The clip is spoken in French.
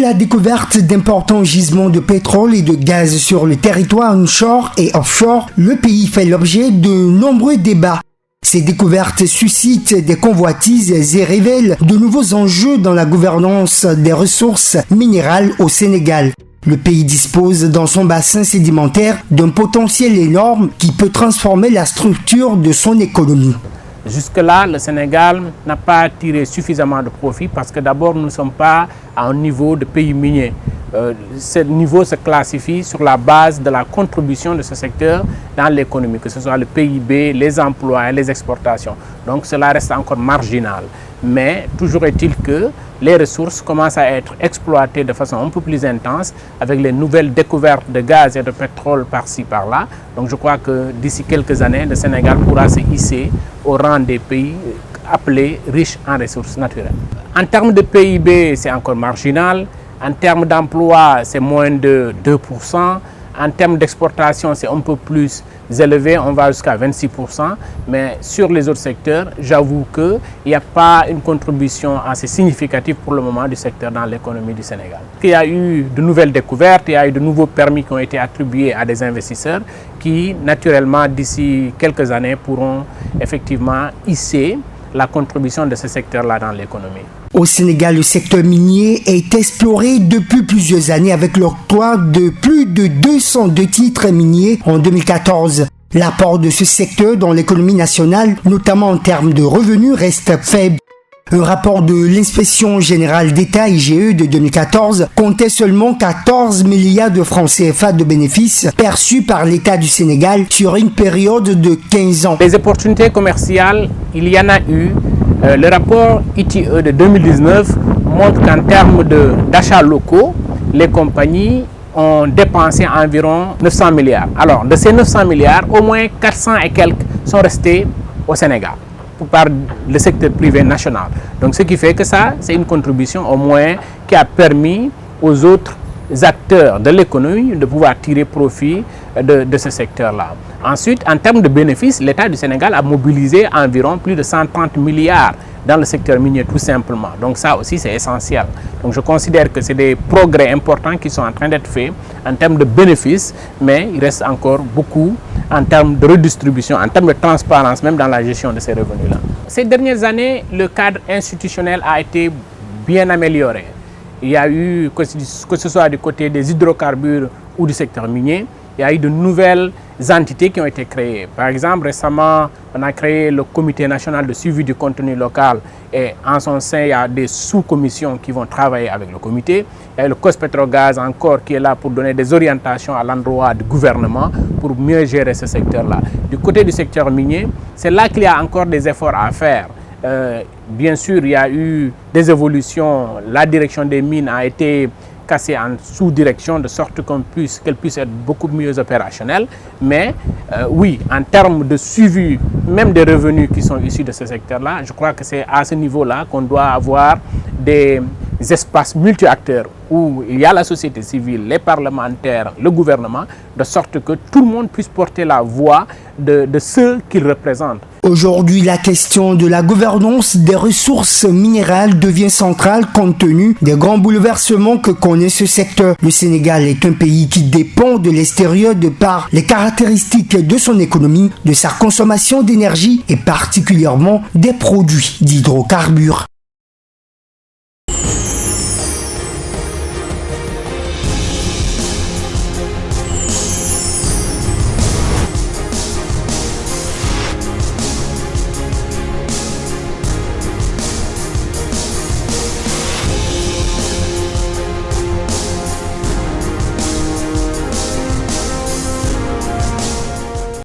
la découverte d'importants gisements de pétrole et de gaz sur le territoire onshore et offshore, le pays fait l'objet de nombreux débats. Ces découvertes suscitent des convoitises et révèlent de nouveaux enjeux dans la gouvernance des ressources minérales au Sénégal. Le pays dispose dans son bassin sédimentaire d'un potentiel énorme qui peut transformer la structure de son économie. Jusque-là, le Sénégal n'a pas tiré suffisamment de profit parce que d'abord, nous ne sommes pas à un niveau de pays minier. Ce niveau se classifie sur la base de la contribution de ce secteur dans l'économie, que ce soit le PIB, les emplois et les exportations. Donc cela reste encore marginal. Mais toujours est-il que les ressources commencent à être exploitées de façon un peu plus intense avec les nouvelles découvertes de gaz et de pétrole par-ci, par-là. Donc je crois que d'ici quelques années, le Sénégal pourra se hisser au rang des pays appelés riches en ressources naturelles. En termes de PIB, c'est encore marginal. En termes d'emploi, c'est moins de 2%. En termes d'exportation, c'est un peu plus élevé, on va jusqu'à 26%. Mais sur les autres secteurs, j'avoue qu'il n'y a pas une contribution assez significative pour le moment du secteur dans l'économie du Sénégal. Il y a eu de nouvelles découvertes, il y a eu de nouveaux permis qui ont été attribués à des investisseurs qui, naturellement, d'ici quelques années, pourront effectivement hisser la contribution de ce secteur-là dans l'économie. Au Sénégal, le secteur minier est exploré depuis plusieurs années avec l'octroi de plus de 202 titres miniers en 2014. L'apport de ce secteur dans l'économie nationale, notamment en termes de revenus, reste faible. Un rapport de l'Inspection générale d'État IGE de 2014 comptait seulement 14 milliards de francs CFA de bénéfices perçus par l'État du Sénégal sur une période de 15 ans. Les opportunités commerciales, il y en a eu. Le rapport ITE de 2019 montre qu'en termes d'achats locaux, les compagnies ont dépensé environ 900 milliards. Alors, de ces 900 milliards, au moins 400 et quelques sont restés au Sénégal par le secteur privé national. Donc, ce qui fait que ça, c'est une contribution au moins qui a permis aux autres acteurs de l'économie de pouvoir tirer profit de ce secteur-là. Ensuite, en termes de bénéfices, l'État du Sénégal a mobilisé environ plus de 130 milliards dans le secteur minier tout simplement. Donc ça aussi, c'est essentiel. Donc je considère que c'est des progrès importants qui sont en train d'être faits en termes de bénéfices, mais il reste encore beaucoup en termes de redistribution, en termes de transparence, même dans la gestion de ces revenus-là. Ces dernières années, le cadre institutionnel a été bien amélioré. Il y a eu, que ce soit du côté des hydrocarbures ou du secteur minier, il y a eu de nouvelles entités qui ont été créées. Par exemple, récemment, on a créé le Comité national de suivi du contenu local et en son sein, il y a des sous-commissions qui vont travailler avec le comité. Il y a le COS-Petrogaz encore qui est là pour donner des orientations à l'endroit du gouvernement pour mieux gérer ce secteur-là. Du côté du secteur minier, c'est là qu'il y a encore des efforts à faire. Bien sûr, il y a eu des évolutions. La direction des mines a été cassée en sous-direction de sorte qu'elle puisse être beaucoup mieux opérationnelle. Mais oui, en termes de suivi, même des revenus qui sont issus de ce secteur-là, je crois que c'est à ce niveau-là qu'on doit avoir des espaces multi-acteurs où il y a la société civile, les parlementaires, le gouvernement, de sorte que tout le monde puisse porter la voix de ceux qu'ils représentent. Aujourd'hui, la question de la gouvernance des ressources minérales devient centrale compte tenu des grands bouleversements que connaît ce secteur. Le Sénégal est un pays qui dépend de l'extérieur de par les caractéristiques de son économie, de sa consommation d'énergie et particulièrement des produits d'hydrocarbures.